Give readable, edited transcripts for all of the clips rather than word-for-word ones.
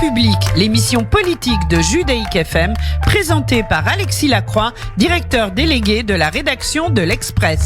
République, l'émission politique de Judaïque FM, présentée par Alexis Lacroix, directeur délégué de la rédaction de l'Express.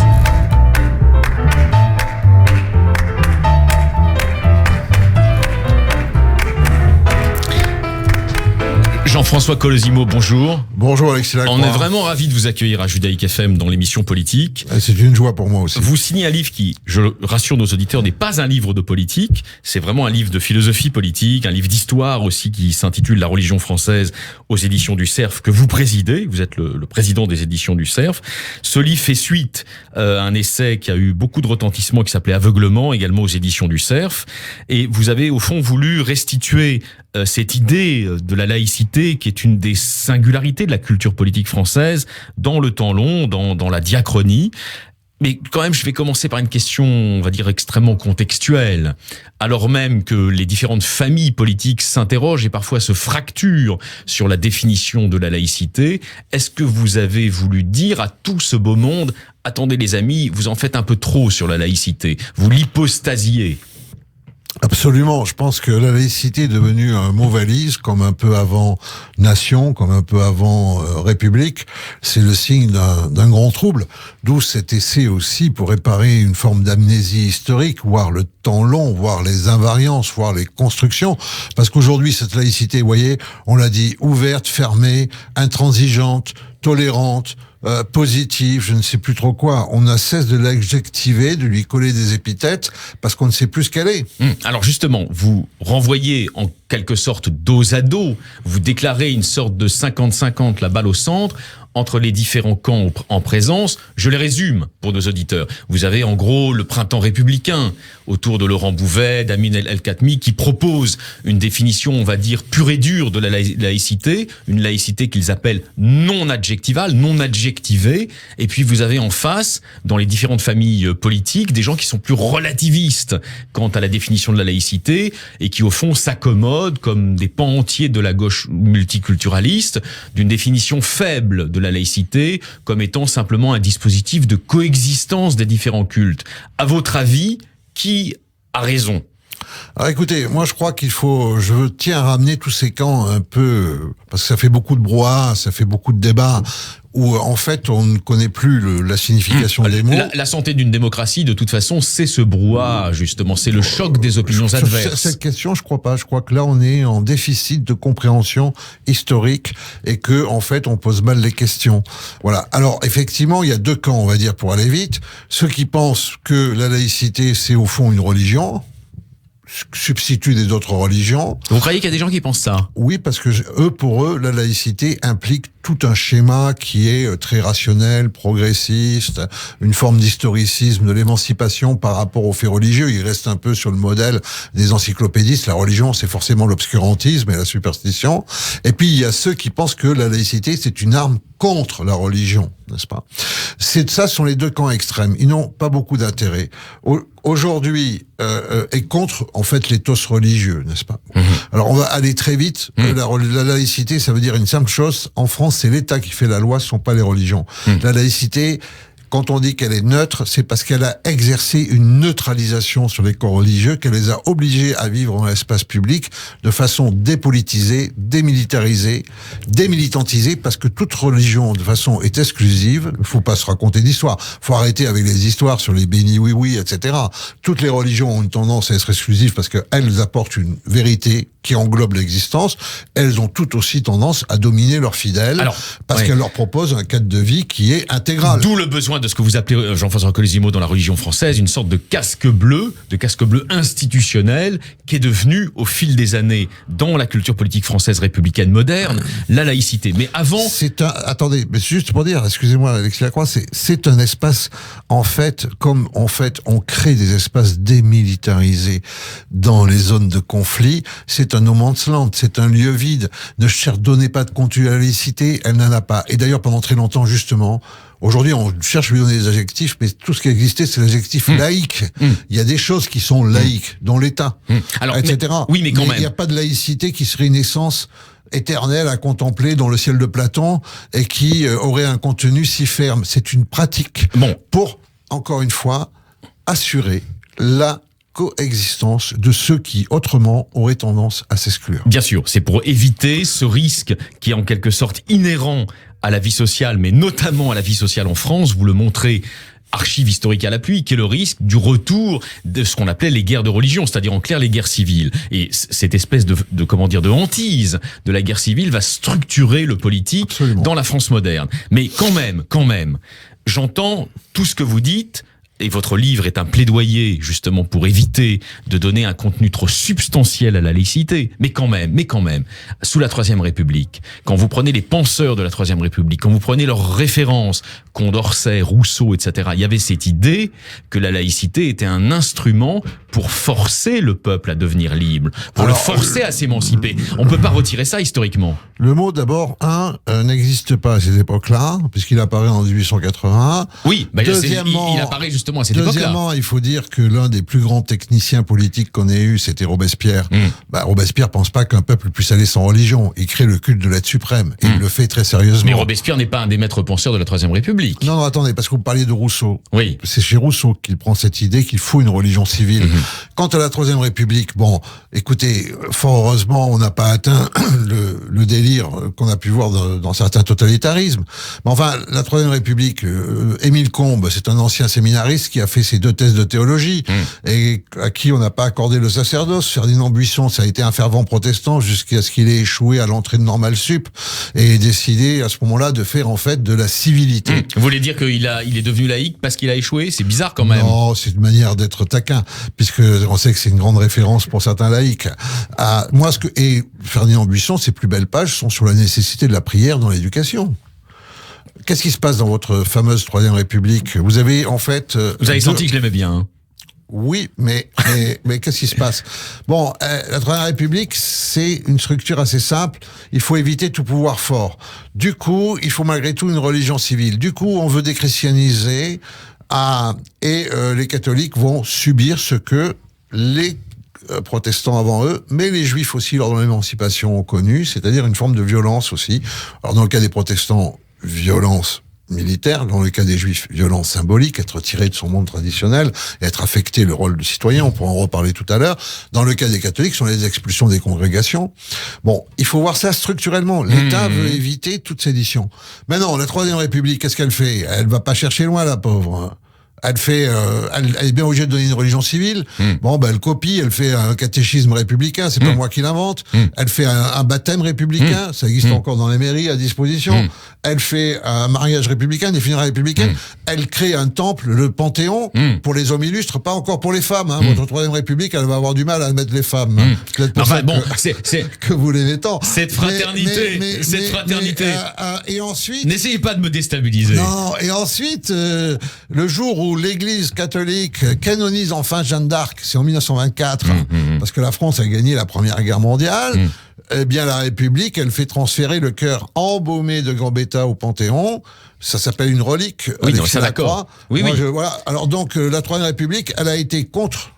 Jean-François Colosimo, bonjour. Bonjour Alexis Lacroix. On est vraiment ravis de vous accueillir à Judaïque FM dans l'émission politique. C'est une joie pour moi aussi. Vous signez un livre qui, je rassure nos auditeurs, n'est pas un livre de politique. C'est vraiment un livre de philosophie politique, un livre d'histoire aussi qui s'intitule La religion française aux éditions du Cerf que vous présidez. Vous êtes le président des éditions du Cerf. Ce livre fait suite à un essai qui a eu beaucoup de retentissement qui s'appelait Aveuglement, également aux éditions du Cerf. Et vous avez au fond voulu restituer cette idée de la laïcité qui est une des singularités de la culture politique française dans le temps long, dans la diachronie. Mais quand même, je vais commencer par une question, on va dire, extrêmement contextuelle. Alors même que les différentes familles politiques s'interrogent et parfois se fracturent sur la définition de la laïcité, est-ce que vous avez voulu dire à tout ce beau monde, attendez les amis, vous en faites un peu trop sur la laïcité, vous l'hypostasiez? Absolument. Je pense que la laïcité est devenue un mot valise, comme un peu avant nation, comme un peu avant république. C'est le signe d'un grand trouble. D'où cet essai aussi pour réparer une forme d'amnésie historique, voir le temps long, voir les invariances, voir les constructions. Parce qu'aujourd'hui, cette laïcité, vous voyez, on l'a dit, ouverte, fermée, intransigeante, tolérante, positive, je ne sais plus trop quoi. On a cesse de l'adjectiver, de lui coller des épithètes, parce qu'on ne sait plus ce qu'elle est. Alors justement, vous renvoyez en quelque sorte dos à dos, vous déclarez une sorte de 50-50, la balle au centre, entre les différents camps en présence. Je les résume pour nos auditeurs. Vous avez en gros le printemps républicain autour de Laurent Bouvet, d'Amin El-Khatmi qui propose une définition, on va dire, pure et dure de la laïcité, une laïcité qu'ils appellent non adjectivale, non adjectivée. Et puis vous avez en face, dans les différentes familles politiques, des gens qui sont plus relativistes quant à la définition de la laïcité et qui au fond s'accommodent comme des pans entiers de la gauche multiculturaliste d'une définition faible de la laïcité comme étant simplement un dispositif de coexistence des différents cultes. À votre avis, qui a raison ? Alors écoutez, moi je crois je tiens à ramener tous ces camps un peu, parce que ça fait beaucoup de brouhaha, ça fait beaucoup de débats, où en fait on ne connaît plus la signification des mots. La santé d'une démocratie, de toute façon, c'est ce brouhaha, justement, c'est le choc des opinions adverses. Cette question, je crois pas. Je crois que là on est en déficit de compréhension historique et que en fait on pose mal les questions. Voilà. Alors effectivement, il y a deux camps, on va dire, pour aller vite. Ceux qui pensent que la laïcité c'est au fond une religion, substitut des autres religions. Vous croyez qu'il y a des gens qui pensent ça ? Oui, parce que pour eux, la laïcité implique tout un schéma qui est très rationnel, progressiste, une forme d'historicisme, de l'émancipation par rapport aux faits religieux. Il reste un peu sur le modèle des encyclopédistes. La religion, c'est forcément l'obscurantisme et la superstition. Et puis, il y a ceux qui pensent que la laïcité, c'est une arme contre la religion, n'est-ce pas ? Ça sont les deux camps extrêmes. Ils n'ont pas beaucoup d'intérêt. Aujourd'hui, et contre, en fait, l'éthos religieux, n'est-ce pas ? Alors, on va aller très vite. La laïcité, ça veut dire une simple chose. En France, c'est l'État qui fait la loi, ce ne sont pas les religions. La laïcité, quand on dit qu'elle est neutre, c'est parce qu'elle a exercé une neutralisation sur les corps religieux, qu'elle les a obligés à vivre dans l'espace public de façon dépolitisée, démilitarisée, démilitantisée, parce que toute religion, de façon, est exclusive. Il ne faut pas se raconter d'histoire. Il faut arrêter avec les histoires sur les bénis oui-oui, etc. Toutes les religions ont une tendance à être exclusives parce qu'elles apportent une vérité qui englobe l'existence. Elles ont toutes aussi tendance à dominer leurs fidèles, parce qu'elles leur proposent un cadre de vie qui est intégral. D'où le besoin de ce que vous appelez, Jean-François Colosimo, dans la religion française, une sorte de casque bleu institutionnel, qui est devenu, au fil des années, dans la culture politique française républicaine moderne, la laïcité. Mais avant... Attendez, mais juste pour dire, excusez-moi Alexis Lacroix, c'est un espace, en fait, comme en fait on crée des espaces démilitarisés dans les zones de conflit, c'est un no man's land, c'est un lieu vide. Ne donnez pas de contenu à la laïcité, elle n'en a pas. Et d'ailleurs, pendant très longtemps, justement, aujourd'hui, on cherche à lui donner des adjectifs, mais tout ce qui existait, c'est l'adjectif laïque. Il y a des choses qui sont laïques, dont l'État, etc. Mais quand même. Il n'y a pas de laïcité qui serait une essence éternelle à contempler dans le ciel de Platon et qui aurait un contenu si ferme. C'est une pratique pour, encore une fois, assurer la coexistence de ceux qui, autrement, auraient tendance à s'exclure. Bien sûr, c'est pour éviter ce risque qui est en quelque sorte inhérent à la vie sociale, mais notamment à la vie sociale en France. Vous le montrez, archives historiques à l'appui, qui est le risque du retour de ce qu'on appelait les guerres de religion, c'est-à-dire en clair les guerres civiles. Et cette espèce de hantise de la guerre civile va structurer le politique Absolument. dans la France moderne. Mais quand même, j'entends tout ce que vous dites. Et votre livre est un plaidoyer justement pour éviter de donner un contenu trop substantiel à la laïcité. Mais quand même, sous la Troisième République, quand vous prenez les penseurs de la Troisième République, quand vous prenez leurs références, Condorcet, Rousseau, etc., il y avait cette idée que la laïcité était un instrument pour forcer le peuple à devenir libre, pour le forcer à s'émanciper. On peut pas retirer ça historiquement. Le mot, d'abord, n'existe pas à cette époque-là, puisqu'il apparaît en 1881. Oui, Deuxièmement, il apparaît justement à cette époque-là. Deuxièmement, il faut dire que l'un des plus grands techniciens politiques qu'on ait eu, c'était Robespierre. Robespierre pense pas qu'un peuple puisse aller sans religion. Il crée le culte de l'être suprême. Et il le fait très sérieusement. Mais Robespierre n'est pas un des maîtres penseurs de la Troisième République. Non, attendez, parce que vous parliez de Rousseau. Oui. C'est chez Rousseau qu'il prend cette idée qu'il faut une religion civile. Quant à la Troisième République, bon, écoutez, fort heureusement, on n'a pas atteint le délire qu'on a pu voir dans certains totalitarismes. Mais enfin, la Troisième République, Émile Combes, c'est un ancien séminariste qui a fait ses 2 thèses de théologie et à qui on n'a pas accordé le sacerdoce. Ferdinand Buisson, ça a été un fervent protestant jusqu'à ce qu'il ait échoué à l'entrée de Normal Sup et décidé à ce moment-là de faire en fait de la civilité. Vous voulez dire qu'il est devenu laïque parce qu'il a échoué? C'est bizarre quand même. Non, c'est une manière d'être taquin, puisque on sait que c'est une grande référence pour certains laïcs. Et Ferdinand Buisson, ses plus belles pages sont sur la nécessité de la prière dans l'éducation. Qu'est-ce qui se passe dans votre fameuse Troisième République? Vous avez en fait... Vous avez senti que je l'aimais bien, hein. Oui, mais qu'est-ce qui se passe? Bon, la Troisième République, c'est une structure assez simple. Il faut éviter tout pouvoir fort. Du coup, il faut malgré tout une religion civile. Du coup, on veut déchristianiser et les catholiques vont subir ce que les protestants avant eux, mais les juifs aussi lors de l'émancipation ont connu, c'est-à-dire une forme de violence aussi. Alors dans le cas des protestants, violence militaire, dans le cas des juifs, violence symbolique, être tiré de son monde traditionnel et être affecté le rôle de citoyen, on pourra en reparler tout à l'heure. Dans le cas des catholiques, ce sont les expulsions des congrégations. Bon, il faut voir ça structurellement. L'État veut éviter toute sédition. Maintenant, la Troisième République, qu'est-ce qu'elle fait? Elle va pas chercher loin, la pauvre. Elle est bien obligée de donner une religion civile. Bon, elle copie, elle fait un catéchisme républicain, c'est pas moi qui l'invente. Elle fait un baptême républicain, ça existe encore dans les mairies à disposition. Elle fait un mariage républicain, des funérailles républicaines. Elle crée un temple, le Panthéon, pour les hommes illustres, pas encore pour les femmes. Votre Troisième République, elle va avoir du mal à admettre les femmes. Que vous l'aimez tant. Cette fraternité, et ensuite... N'essayez pas de me déstabiliser. Non, et ensuite, le jour où l'Église catholique canonise enfin Jeanne d'Arc, c'est en 1924, parce que la France a gagné la Première Guerre mondiale, eh bien la République, elle fait transférer le cœur embaumé de Gambetta au Panthéon. Ça s'appelle une relique. Oui, non, ça d'accord. Voilà. Alors donc, la Troisième République, elle a été contre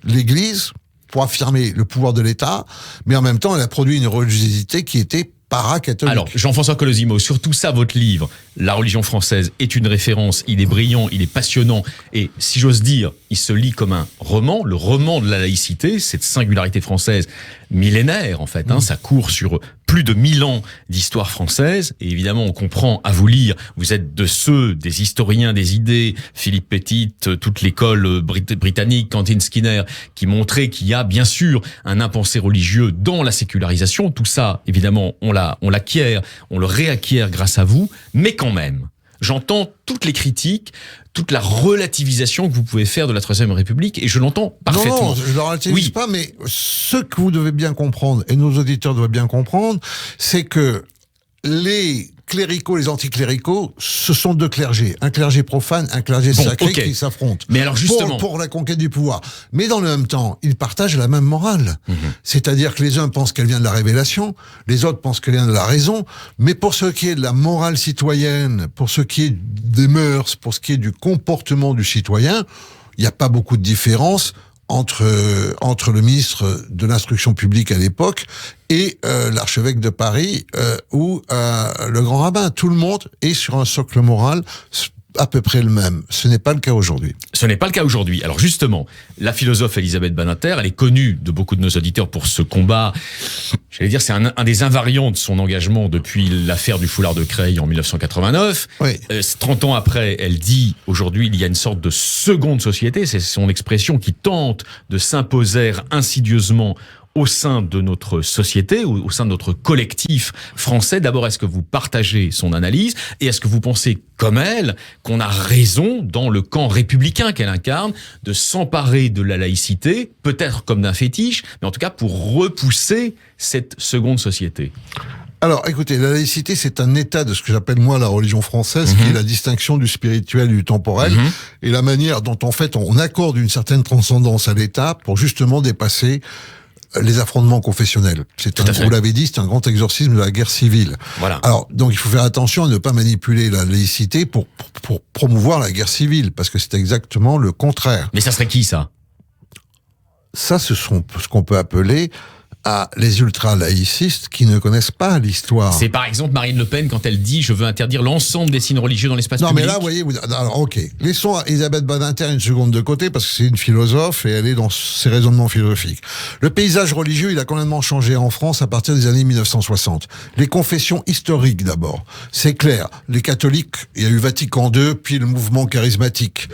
l'Église pour affirmer le pouvoir de l'État, mais en même temps, elle a produit une religiosité qui était para-catholique. Alors, Jean-François Colosimo, sur tout ça, votre livre, La religion française, est une référence. Il est brillant, il est passionnant. Et si j'ose dire, il se lit comme un roman, le roman de la laïcité, cette singularité française millénaire, en fait. Ça court sur plus de 1000 ans d'histoire française. Et évidemment, on comprend à vous lire, vous êtes des historiens des idées, Philippe Petit, toute l'école britannique, Quentin Skinner, qui montrait qu'il y a bien sûr un impensé religieux dans la sécularisation. Tout ça, évidemment, on l'acquiert, on le réacquiert grâce à vous. Mais quand même, j'entends toutes les critiques, toute la relativisation que vous pouvez faire de la Troisième République, et je l'entends parfaitement. Non, je ne le relativise pas, mais ce que vous devez bien comprendre, et nos auditeurs doivent bien comprendre, c'est que les cléricaux, les anticléricaux, ce sont 2 clergés. Un clergé profane, un clergé sacré qui s'affrontent. Mais alors justement, pour la conquête du pouvoir. Mais dans le même temps, ils partagent la même morale. C'est-à-dire que les uns pensent qu'elle vient de la révélation, les autres pensent qu'elle vient de la raison. Mais pour ce qui est de la morale citoyenne, pour ce qui est des mœurs, pour ce qui est du comportement du citoyen, il n'y a pas beaucoup de différence entre le ministre de l'Instruction publique à l'époque et l'archevêque de Paris ou le grand rabbin. Tout le monde est sur un socle moral à peu près le même. Ce n'est pas le cas aujourd'hui. Ce n'est pas le cas aujourd'hui. Alors justement, la philosophe Elisabeth Badinter, elle est connue de beaucoup de nos auditeurs pour ce combat. J'allais dire, c'est un des invariants de son engagement depuis l'affaire du foulard de Creil en 1989. Oui. 30 ans après, elle dit, aujourd'hui, il y a une sorte de seconde société, c'est son expression, qui tente de s'imposer insidieusement au sein de notre société, au sein de notre collectif français. D'abord, est-ce que vous partagez son analyse et est-ce que vous pensez, comme elle, qu'on a raison, dans le camp républicain qu'elle incarne, de s'emparer de la laïcité, peut-être comme d'un fétiche, mais en tout cas pour repousser cette seconde société? Alors, écoutez, la laïcité, c'est un état de ce que j'appelle, moi, la religion française, qui est la distinction du spirituel et du temporel, et la manière dont, en fait, on accorde une certaine transcendance à l'État pour justement dépasser les affrontements confessionnels. Vous l'avez dit, c'est un grand exorcisme de la guerre civile. Voilà. Alors, donc, il faut faire attention à ne pas manipuler la laïcité pour promouvoir la guerre civile, parce que c'est exactement le contraire. Mais ça serait qui, ça? Ça, ce sont ce qu'on peut appeler les ultra-laïcistes qui ne connaissent pas l'histoire. C'est par exemple Marine Le Pen quand elle dit « je veux interdire l'ensemble des signes religieux dans l'espace public ». Non, mais là, vous voyez, alors, ok. Laissons Elisabeth Badinter une seconde de côté parce que c'est une philosophe et elle est dans ses raisonnements philosophiques. Le paysage religieux, il a complètement changé en France à partir des années 1960. Les confessions historiques, d'abord. C'est clair. Les catholiques, il y a eu Vatican II, puis le mouvement charismatique.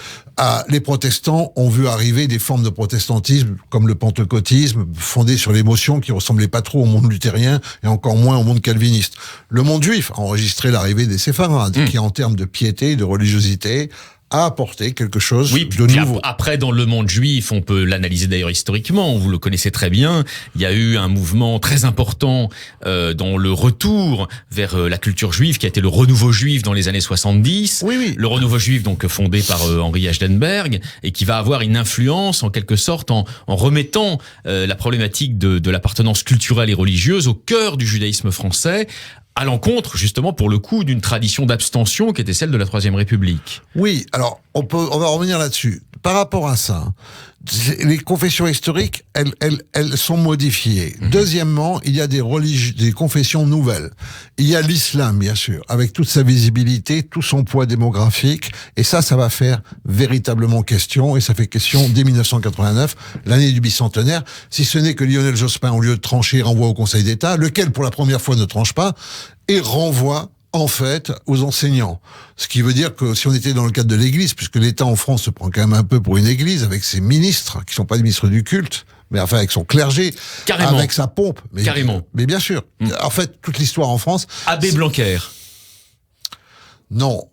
Les protestants ont vu arriver des formes de protestantisme comme le pentecôtisme, fondé sur l'émotion, qui ressemblait pas trop au monde luthérien et encore moins au monde calviniste. Le monde juif a enregistré l'arrivée des séfarades, qui en termes de piété, de religiosité, a apporté quelque chose de nouveau. Après, dans le monde juif, on peut l'analyser d'ailleurs historiquement, vous le connaissez très bien, il y a eu un mouvement très important dans le retour vers la culture juive, qui a été le renouveau juif dans les années 70. Oui. Le renouveau juif, donc fondé par Henri Hechtenberg, et qui va avoir une influence, en quelque sorte, en remettant la problématique de l'appartenance culturelle et religieuse au cœur du judaïsme français, à l'encontre, justement, pour le coup, d'une tradition d'abstention qui était celle de la Troisième République. Oui, alors, on va revenir là-dessus. Par rapport à ça, les confessions historiques, elles sont modifiées. Deuxièmement, il y a des confessions nouvelles. Il y a l'islam, bien sûr, avec toute sa visibilité, tout son poids démographique, et ça va faire véritablement question, et ça fait question dès 1989, l'année du bicentenaire, si ce n'est que Lionel Jospin, au lieu de trancher, renvoie au Conseil d'État, lequel, pour la première fois, ne tranche pas, et renvoie en fait, aux enseignants. Ce qui veut dire que si on était dans le cadre de l'Église, puisque l'État en France se prend quand même un peu pour une Église, avec ses ministres, qui sont pas des ministres du culte, mais enfin avec son clergé, carrément, avec sa pompe. Mais, carrément. Mais bien sûr. En fait, toute l'histoire en France... Abbé Blanquer. Non.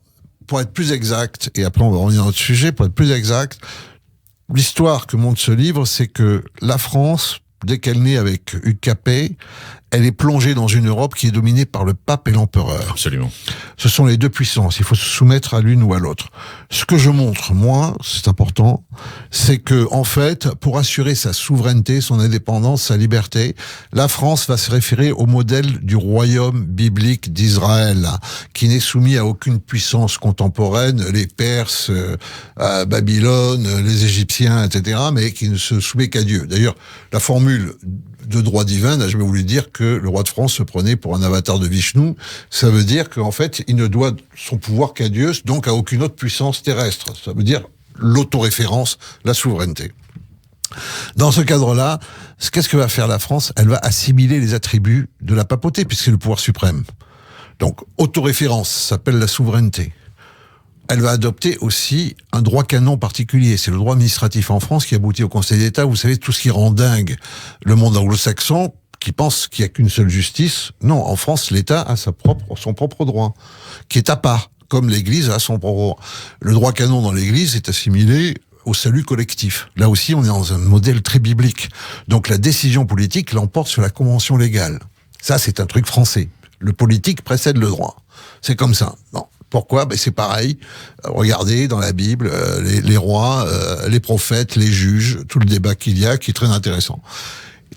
Pour être plus exact, et après on va revenir à notre sujet, pour être plus exact, l'histoire que montre ce livre, c'est que la France, dès qu'elle naît avec Hugues Capet, elle est plongée dans une Europe qui est dominée par le pape et l'empereur. Absolument. Ce sont les deux puissances. Il faut se soumettre à l'une ou à l'autre. Ce que je montre, moi, c'est important, c'est que, en fait, pour assurer sa souveraineté, son indépendance, sa liberté, la France va se référer au modèle du royaume biblique d'Israël, qui n'est soumis à aucune puissance contemporaine, les Perses, Babylone, les Égyptiens, etc., mais qui ne se soumet qu'à Dieu. D'ailleurs, la formule de droit divin n'a jamais voulu dire que le roi de France se prenait pour un avatar de Vishnu. Ça veut dire qu'en fait, il ne doit son pouvoir qu'à Dieu, donc à aucune autre puissance terrestre. Ça veut dire l'autoréférence, la souveraineté. Dans ce cadre-là, qu'est-ce que va faire la France? Elle va assimiler les attributs de la papauté, puisque c'est le pouvoir suprême. Donc, autoréférence, ça s'appelle la souveraineté. Elle va adopter aussi un droit canon particulier. C'est le droit administratif en France qui aboutit au Conseil d'État. Vous savez, tout ce qui rend dingue le monde anglo-saxon, qui pense qu'il n'y a qu'une seule justice. Non, en France, l'État a son propre droit, qui est à part, comme l'Église a son propre droit. Le droit canon dans l'Église est assimilé au salut collectif. Là aussi, on est dans un modèle très biblique. Donc la décision politique l'emporte sur la convention légale. Ça, c'est un truc français. Le politique précède le droit. C'est comme ça. Non. Pourquoi? Ben c'est pareil. Regardez dans la Bible les rois, les prophètes, les juges, tout le débat qu'il y a, qui est très intéressant.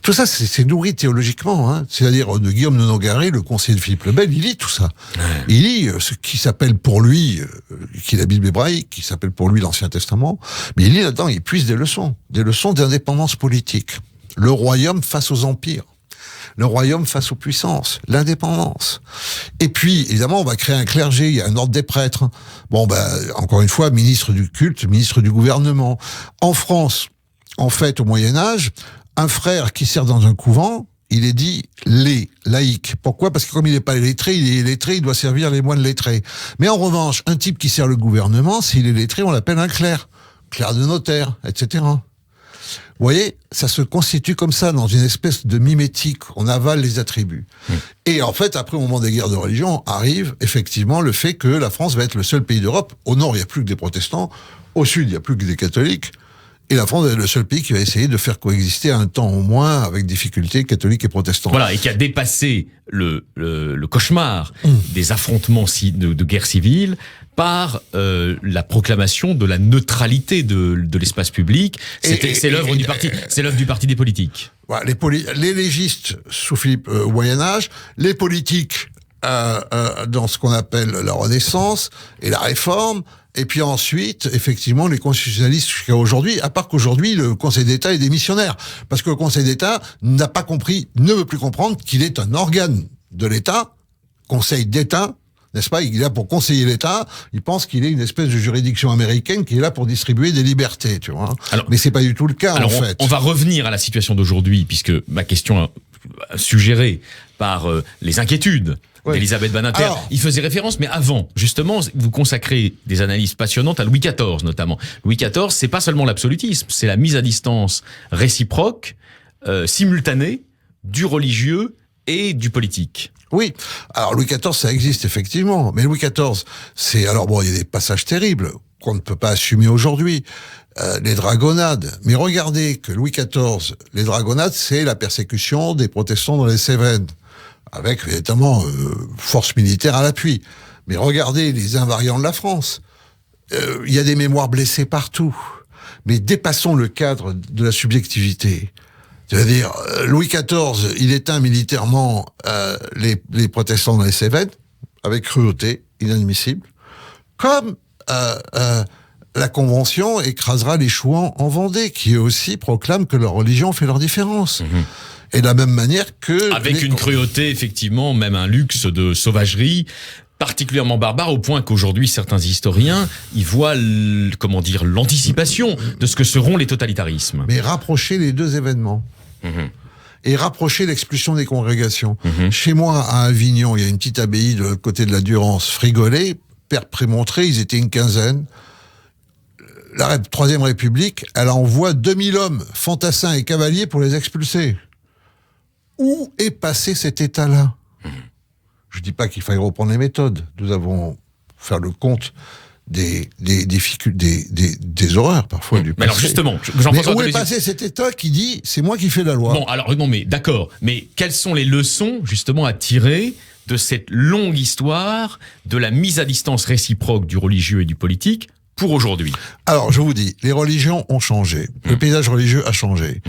Tout ça, c'est nourri théologiquement. Hein. C'est-à-dire de Guillaume de Nogaret, le conseiller de Philippe le Bel, il lit tout ça. Ouais. Il lit ce qui s'appelle pour lui, qui est la Bible hébraïque, qui s'appelle pour lui l'Ancien Testament. Mais il lit là-dedans, il puise des leçons d'indépendance politique. Le royaume face aux empires. le royaume face aux puissances, l'indépendance. Et puis, évidemment, on va créer un clergé, il y a un ordre des prêtres. Bon, encore une fois, ministre du culte, ministre du gouvernement. En France, en fait, au Moyen-Âge, un frère qui sert dans un couvent, il est dit laïque. Pourquoi ? Parce que comme il n'est pas lettré, il doit servir les moines lettrés. Mais en revanche, un type qui sert le gouvernement, s'il est lettré, on l'appelle un clerc de notaire, etc. Vous voyez, ça se constitue comme ça, dans une espèce de mimétique. On avale les attributs. Et en fait, après, au moment des guerres de religion, arrive effectivement le fait que la France va être le seul pays d'Europe. Au nord, il n'y a plus que des protestants. Au sud, il n'y a plus que des catholiques. Et la France est le seul pays qui va essayer de faire coexister un temps au moins avec difficulté catholiques et protestants. Voilà, et qui a dépassé le cauchemar des affrontements de guerre civile par la proclamation de la neutralité de l'espace public. C'est l'œuvre du parti, c'est l'œuvre du parti des politiques. Voilà, les légistes sous Philippe au Moyen-Âge, les politiques dans ce qu'on appelle la Renaissance et la Réforme. Et puis ensuite, effectivement, les constitutionnalistes jusqu'à aujourd'hui, à part qu'aujourd'hui, le Conseil d'État est démissionnaire. Parce que le Conseil d'État n'a pas compris, ne veut plus comprendre qu'il est un organe de l'État, Conseil d'État, n'est-ce pas ? Il est là pour conseiller l'État, il pense qu'il est une espèce de juridiction américaine qui est là pour distribuer des libertés, tu vois. Alors, mais c'est pas du tout le cas, en fait. On va revenir à la situation d'aujourd'hui, puisque ma question suggérée par les inquiétudes d'Elisabeth Badinter, il faisait référence, mais avant, justement, vous consacrez des analyses passionnantes à Louis XIV, notamment. Louis XIV, c'est pas seulement l'absolutisme, c'est la mise à distance réciproque, simultanée, du religieux et du politique. Oui. Alors, Louis XIV, ça existe, effectivement. Mais Louis XIV, il y a des passages terribles qu'on ne peut pas assumer aujourd'hui. Les dragonnades. Mais regardez que Louis XIV, les dragonnades, c'est la persécution des protestants dans les Cévennes, avec évidemment force militaire à l'appui. Mais regardez les invariants de la France. Il y a des mémoires blessées partout. Mais dépassons le cadre de la subjectivité. C'est-à-dire, Louis XIV, il éteint militairement les protestants dans les Cévennes, avec cruauté, inadmissible, comme la Convention écrasera les Chouans en Vendée, qui eux aussi proclament que leur religion fait leur différence. Et de la même manière que... Avec une cruauté, effectivement, même un luxe de sauvagerie, particulièrement barbare, au point qu'aujourd'hui, certains historiens y voient, l'anticipation de ce que seront les totalitarismes. Mais rapprocher les deux événements. Et rapprocher l'expulsion des congrégations. Chez moi, à Avignon, il y a une petite abbaye de l'autre côté de la Durance, Frigolé, Père Prémontré, ils étaient une quinzaine. La Troisième République, elle envoie 2000 hommes, fantassins et cavaliers pour les expulser. Où est passé cet état-là ? Je dis pas qu'il faille reprendre les méthodes. Nous avons fait le compte des horreurs parfois du passé. Mais alors justement, mais où est passé cet état qui dit c'est moi qui fais la loi ? Bon, alors non, mais d'accord. Mais quelles sont les leçons justement à tirer de cette longue histoire de la mise à distance réciproque du religieux et du politique pour aujourd'hui ? Alors je vous dis, les religions ont changé. Le paysage religieux a changé.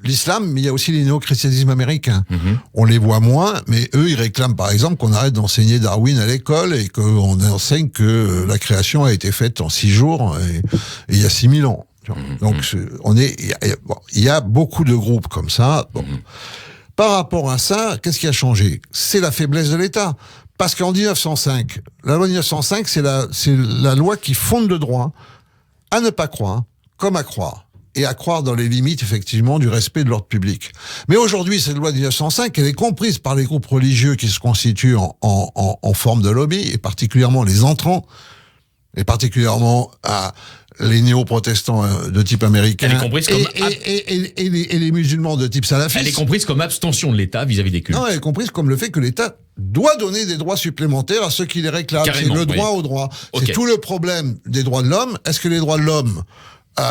L'islam, mais il y a aussi les néo-christianismes américains. On les voit moins, mais eux, ils réclament par exemple qu'on arrête d'enseigner Darwin à l'école et qu'on enseigne que la création a été faite en 6 jours et il y a 6000 ans. Donc, il y a beaucoup de groupes comme ça. Bon. Par rapport à ça, qu'est-ce qui a changé ? C'est la faiblesse de l'État. Parce qu'en 1905, la loi de 1905, c'est la loi qui fonde le droit à ne pas croire comme à croire. Et à croire dans les limites, effectivement, du respect de l'ordre public. Mais aujourd'hui, cette loi de 1905, elle est comprise par les groupes religieux qui se constituent en forme de lobby, et particulièrement les entrants, et particulièrement les néo-protestants de type américain, elle est comprise comme et les musulmans de type salafiste. Elle est comprise comme abstention de l'État vis-à-vis des cultes. Non, elle est comprise comme le fait que l'État doit donner des droits supplémentaires à ceux qui les réclament. C'est le droit au droit. Okay. C'est tout le problème des droits de l'homme. Est-ce que les droits de l'homme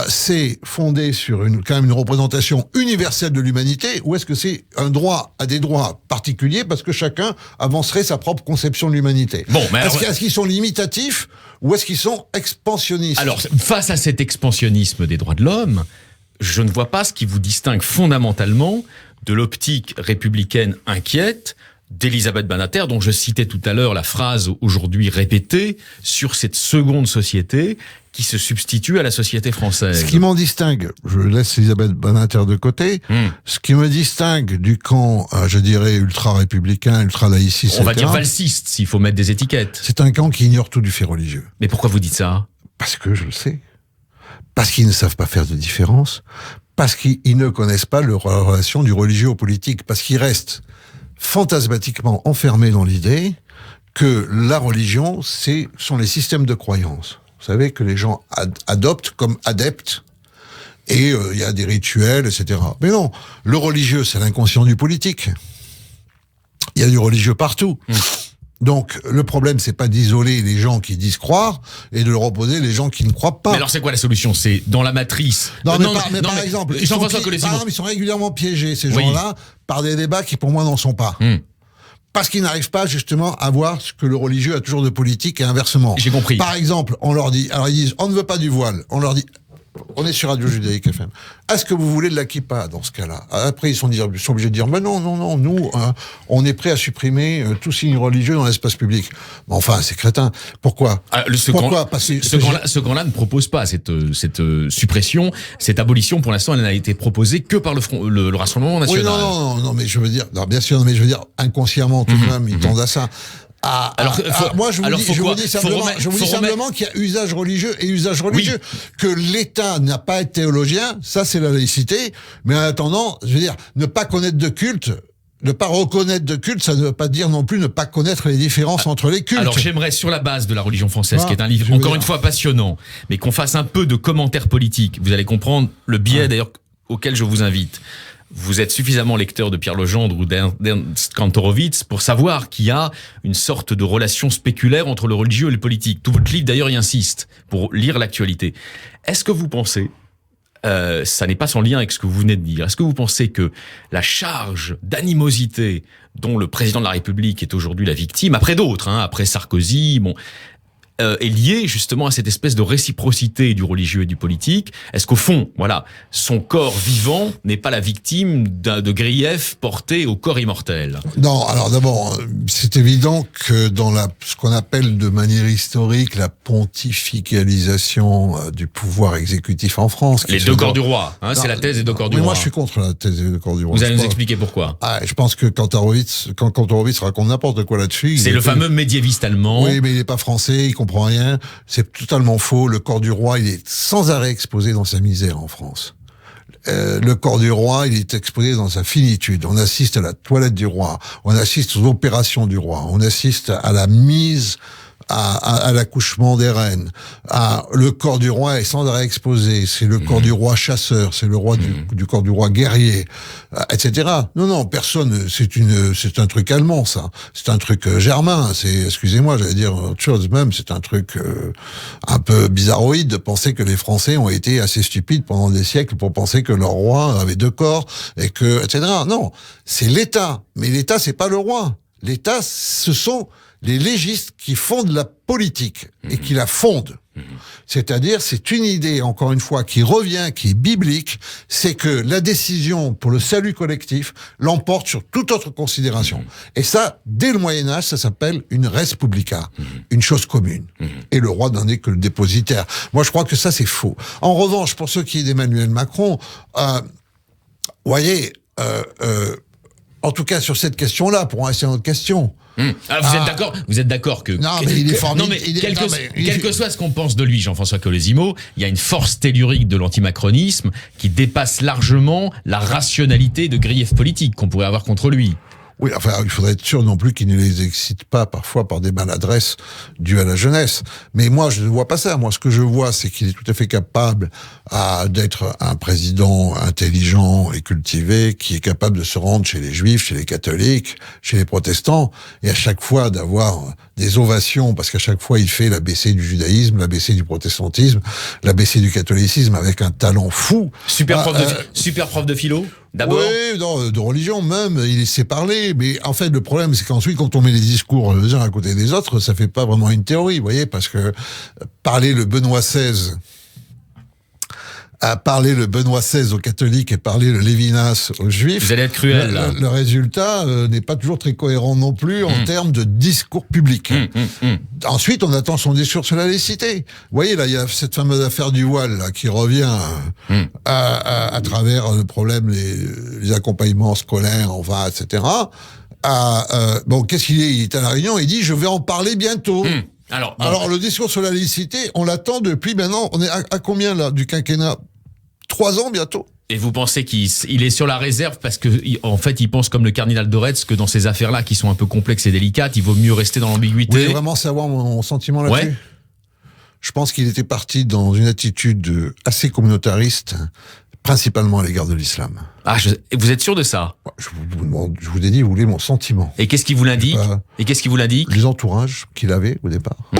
c'est fondé sur quand même une représentation universelle de l'humanité, ou est-ce que c'est un droit à des droits particuliers parce que chacun avancerait sa propre conception de l'humanité ? Bon, mais est-ce qu'ils sont limitatifs ou est-ce qu'ils sont expansionnistes ? Alors, face à cet expansionnisme des droits de l'homme, je ne vois pas ce qui vous distingue fondamentalement de l'optique républicaine inquiète d'Elisabeth Badinter, dont je citais tout à l'heure la phrase aujourd'hui répétée sur cette seconde société qui se substitue à la société française. Ce qui m'en distingue, je laisse Elisabeth Badinter de côté, ce qui me distingue du camp, je dirais, ultra-républicain, ultra-laïciste, on va dire valsiste, s'il faut mettre des étiquettes. c'est un camp qui ignore tout du fait religieux. Mais pourquoi vous dites ça? Parce que je le sais. Parce qu'ils ne savent pas faire de différence. Parce qu'ils ne connaissent pas la relation du religieux au politique. Parce qu'ils restent fantasmatiquement enfermés dans l'idée que la religion, sont les systèmes de croyance. Vous savez, que les gens adoptent comme adeptes, et il y a des rituels, etc. Mais non, le religieux, c'est l'inconscient du politique. Il y a du religieux partout. Donc, le problème, c'est pas d'isoler les gens qui disent croire et de leur opposer les gens qui ne croient pas. Mais alors, c'est quoi la solution? C'est dans la matrice. Par exemple, ils sont régulièrement piégés, ces gens-là, par des débats qui, pour moi, n'en sont pas. Parce qu'ils n'arrivent pas, justement, à voir ce que le religieux a toujours de politique et inversement. J'ai compris. Par exemple, on leur dit, alors ils disent, on ne veut pas du voile. On leur dit, on est sur Radio Judaïque FM. Est-ce que vous voulez de la kippa dans ce cas-là? Après, ils sont obligés de dire, mais non, nous, on est prêt à supprimer tout signe religieux dans l'espace public. Mais enfin, c'est crétin. Pourquoi? Pourquoi? Parce que ce camp-là ne propose pas cette suppression, cette abolition. Pour l'instant, elle n'a été proposée que par le Rassemblement national. Oui, non, mais je veux dire, bien sûr, mais je veux dire, inconsciemment, tout de même, ils tendent à ça. Moi, je vous dis simplement qu'il y a usage religieux et usage religieux. Oui. Que l'État n'a pas être théologien, ça c'est la laïcité, mais en attendant, je veux dire, ne pas connaître de culte, ne pas reconnaître de culte, ça ne veut pas dire non plus ne pas connaître les différences entre les cultes. Alors j'aimerais, sur la base de la religion française, qui est un livre encore une fois passionnant, mais qu'on fasse un peu de commentaires politiques. Vous allez comprendre le biais d'ailleurs auquel je vous invite. Vous êtes suffisamment lecteur de Pierre Legendre ou d'Ernst Kantorowicz pour savoir qu'il y a une sorte de relation spéculaire entre le religieux et le politique. Tout votre livre, d'ailleurs, y insiste pour lire l'actualité. Est-ce que vous pensez, ça n'est pas sans lien avec ce que vous venez de dire, est-ce que vous pensez que la charge d'animosité dont le président de la République est aujourd'hui la victime, après d'autres, après Sarkozy, est lié justement à cette espèce de réciprocité du religieux et du politique? Est-ce qu'au fond, son corps vivant n'est pas la victime de griefs portés au corps immortel? Non, alors d'abord, c'est évident que dans ce qu'on appelle de manière historique la pontificalisation du pouvoir exécutif en France... Les deux corps du roi, c'est la thèse des deux corps du roi. Moi, je suis contre la thèse des deux corps du roi. Vous allez nous expliquer pourquoi. Je pense que quand Kantorowicz raconte n'importe quoi là-dessus... C'est le fameux médiéviste allemand. Oui, mais il n'est pas français, il comprend rien, c'est totalement faux. Le corps du roi, il est sans arrêt exposé dans sa misère en France. Le corps du roi, il est exposé dans sa finitude. On assiste à la toilette du roi, on assiste aux opérations du roi, on assiste à la mise à l'accouchement des reines. Le corps du roi est sans arrêt exposé. C'est le corps du roi chasseur, c'est le roi du corps du roi guerrier, etc. Non, personne. C'est un truc allemand, ça. C'est un truc germain. Excusez-moi, j'allais dire autre chose même. C'est un truc un peu bizarroïde de penser que les Français ont été assez stupides pendant des siècles pour penser que leur roi avait deux corps et que, etc. Non, c'est l'État. Mais l'État, c'est pas le roi. L'État, ce sont les légistes qui fondent la politique et qui la fondent. C'est-à-dire, c'est une idée, encore une fois, qui revient, qui est biblique, c'est que la décision pour le salut collectif l'emporte sur toute autre considération. Et ça, dès le Moyen-Âge, ça s'appelle une res publica, une chose commune. Et le roi n'en est que le dépositaire. Moi, je crois que ça, c'est faux. En revanche, pour ce qui est d'Emmanuel Macron, voyez, en tout cas, sur cette question-là, pour en rester à notre question. Vous êtes d'accord que... Non, mais il est formidable. Non, mais quel que soit ce qu'on pense de lui, Jean-François Colosimo, il y a une force tellurique de l'antimacronisme qui dépasse largement la rationalité de griefs politiques qu'on pourrait avoir contre lui. Oui, enfin, il faudrait être sûr non plus qu'il ne les excite pas parfois par des maladresses dues à la jeunesse. Mais moi, je ne vois pas ça. Moi, ce que je vois, c'est qu'il est tout à fait capable d'être un président intelligent et cultivé, qui est capable de se rendre chez les juifs, chez les catholiques, chez les protestants, et à chaque fois d'avoir des ovations, parce qu'à chaque fois, il fait l'ABC du judaïsme, l'ABC du protestantisme, l'ABC du catholicisme avec un talent fou. Super prof de philo? D'abord. Oui, non, de religion même, il sait parler, mais en fait le problème c'est qu'ensuite quand on met les discours les uns à côté des autres, ça fait pas vraiment une théorie, vous voyez, parce que parler le Benoît XVI à parler le Benoît XVI aux catholiques et parler le Lévinas aux juifs. Vous allez être cruel, là. Le résultat n'est pas toujours très cohérent non plus en termes de discours public. Ensuite, on attend son discours sur la laïcité. Vous voyez, là, il y a cette fameuse affaire du voile là, qui revient à travers le problème, les accompagnements scolaires, enfin, etc. Bon, qu'est-ce qu'il est? Il est à La Réunion, il dit « je vais en parler bientôt ». Alors, le discours sur la laïcité, on l'attend depuis maintenant, on est à combien là du quinquennat? 3 ans bientôt. Et vous pensez qu'il est sur la réserve parce que, en fait, il pense comme le cardinal de Retz que dans ces affaires-là qui sont un peu complexes et délicates, il vaut mieux rester dans l'ambiguïté? Vous voulez vraiment savoir mon sentiment là-dessus? Ouais. Je pense qu'il était parti dans une attitude assez communautariste, principalement à l'égard de l'islam. Ah, vous êtes sûr de ça? Je vous ai dit, vous voulez mon sentiment. Et qu'est-ce qui vous l'indique? Les entourages qu'il avait au départ.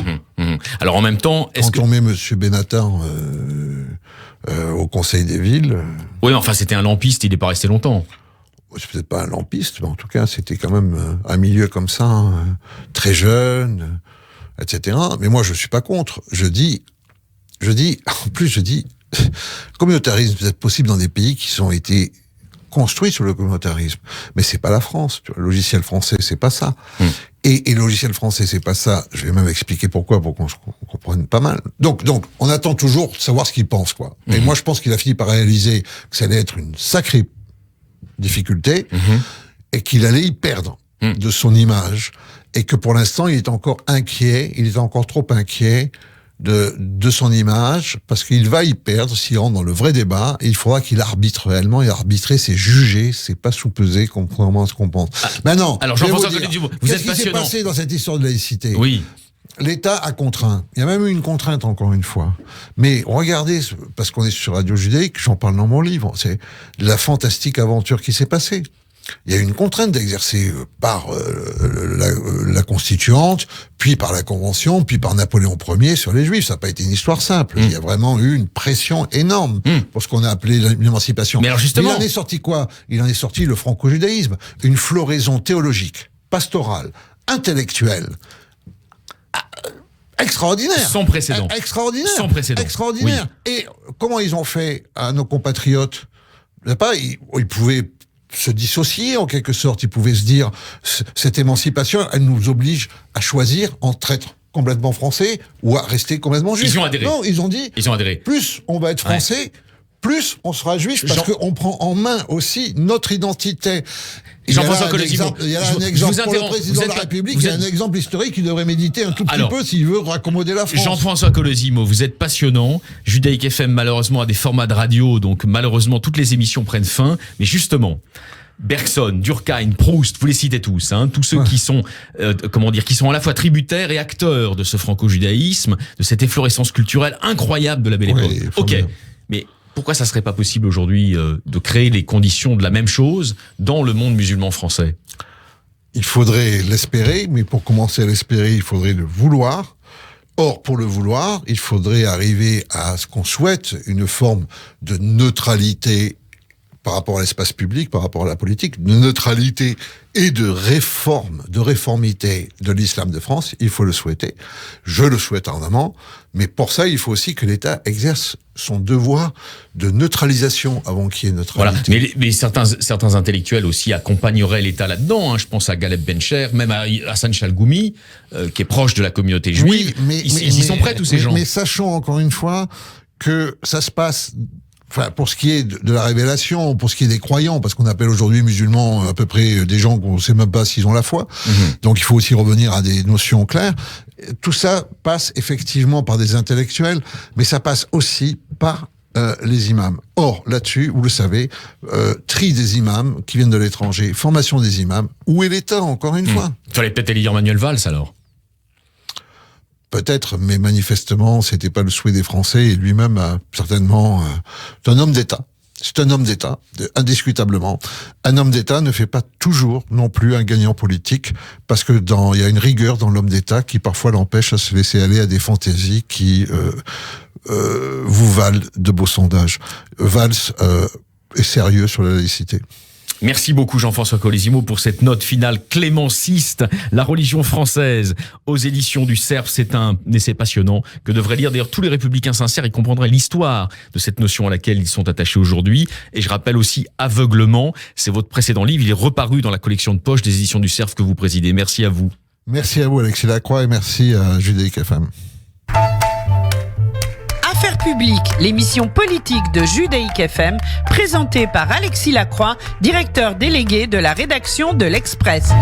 Alors en même temps, quand on met Monsieur Benatar au Conseil des villes... Oui, enfin c'était un lampiste, il n'est pas resté longtemps. C'est peut-être pas un lampiste, mais en tout cas c'était quand même un milieu comme ça, très jeune, etc. Mais moi je suis pas contre. Je dis, le communautarisme peut être possible dans des pays qui ont été construits sur le communautarisme, mais c'est pas la France. Tu vois, le logiciel français, c'est pas ça. Et le logiciel français, c'est pas ça. Je vais même expliquer pourquoi, pour qu'on comprenne pas mal. Donc, on attend toujours de savoir ce qu'il pense, quoi. Et moi, je pense qu'il a fini par réaliser que ça allait être une sacrée difficulté et qu'il allait y perdre de son image et que pour l'instant, il est encore trop inquiet de son image, parce qu'il va y perdre s'il rentre dans le vrai débat, et il faudra qu'il arbitre réellement, et arbitrer, c'est juger, c'est pas sous-peser, contrairement à ce qu'on pense. Maintenant, alors Jean-François Collet-Dumont, vous êtes passionnant. Qu'est-ce qui s'est passé dans cette histoire de laïcité? Oui. L'État a contraint. Il y a même eu une contrainte, encore une fois. Mais regardez, parce qu'on est sur Radio Judaïque, j'en parle dans mon livre, c'est la fantastique aventure qui s'est passée. Il y a eu une contrainte d'exercer par la constituante, puis par la Convention, puis par Napoléon Ier sur les Juifs. Ça n'a pas été une histoire simple. Il y a vraiment eu une pression énorme pour ce qu'on a appelé l'émancipation. Mais alors justement, il en est sorti quoi? Il en est sorti le franco-judaïsme, une floraison théologique, pastorale, intellectuelle, extraordinaire. Sans précédent. Extraordinaire. Sans précédent. Extraordinaire. Oui. Et comment ils ont fait à nos compatriotes? Ils pouvaient se dissocier, en quelque sorte. Ils pouvaient se dire, cette émancipation, elle nous oblige à choisir entre être complètement français ou à rester complètement juif. Ils ont adhéré. Non, ils ont dit, plus on va être français, plus on sera juif, parce qu'on prend en main aussi notre identité. Jean-François Collet-Dumont, il y a un exemple pour le président de la République, il y a un exemple historique qu'il devrait méditer un tout petit peu s'il veut raccommoder la France. Jean-François Collet-Dumont, vous êtes passionnant. Judaïque FM, malheureusement, a des formats de radio, donc malheureusement, toutes les émissions prennent fin. Mais justement, Bergson, Durkheim, Proust, vous les citez tous, tous ceux qui sont, qui sont à la fois tributaires et acteurs de ce franco-judaïsme, de cette efflorescence culturelle incroyable de la Belle Époque. Ok, mais pourquoi ça serait pas possible aujourd'hui de créer les conditions de la même chose dans le monde musulman français? Il faudrait l'espérer, mais pour commencer à l'espérer, il faudrait le vouloir. Or, pour le vouloir, il faudrait arriver à ce qu'on souhaite, une forme de neutralité par rapport à l'espace public, par rapport à la politique, de neutralité et de réformité de l'islam de France. Il faut le souhaiter. Je le souhaite ardemment. Mais pour ça, il faut aussi que l'État exerce son devoir de neutralisation avant qu'il y ait neutralité. Voilà. Mais certains intellectuels aussi accompagneraient l'État là-dedans. Je pense à Galeb Bencher, même à Hassan Chalgoumi, qui est proche de la communauté juive. Oui, ils y sont prêts, tous ces gens. Mais sachons encore une fois que ça se passe... Enfin, pour ce qui est de la révélation, pour ce qui est des croyants, parce qu'on appelle aujourd'hui musulmans à peu près des gens qu'on ne sait même pas s'ils ont la foi. Donc il faut aussi revenir à des notions claires. Tout ça passe effectivement par des intellectuels, mais ça passe aussi par les imams. Or, là-dessus, vous le savez, tri des imams qui viennent de l'étranger, formation des imams, où est l'État, encore une fois? Il fallait peut-être élire Manuel Valls, alors. Peut-être, mais manifestement, c'était pas le souhait des Français, et lui-même a certainement... c'est un homme d'État. C'est un homme d'État, indiscutablement. Un homme d'État ne fait pas toujours non plus un gagnant politique, parce que il y a une rigueur dans l'homme d'État qui parfois l'empêche à se laisser aller à des fantaisies qui vous valent de beaux sondages. Valls est sérieux sur la laïcité. Merci beaucoup Jean-François Colésimo pour cette note finale clémenciste. La religion française aux éditions du Cerf, c'est un essai passionnant que devraient lire d'ailleurs tous les républicains sincères. Ils comprendraient l'histoire de cette notion à laquelle ils sont attachés aujourd'hui. Et je rappelle aussi Aveuglement, c'est votre précédent livre, il est reparu dans la collection de poche des éditions du Cerf que vous présidez. Merci à vous. Merci à vous Alexis Lacroix et merci à Judaïque FM. Affaires publiques, l'émission politique de Judaïque FM, présentée par Alexis Lacroix, directeur délégué de la rédaction de l'Express.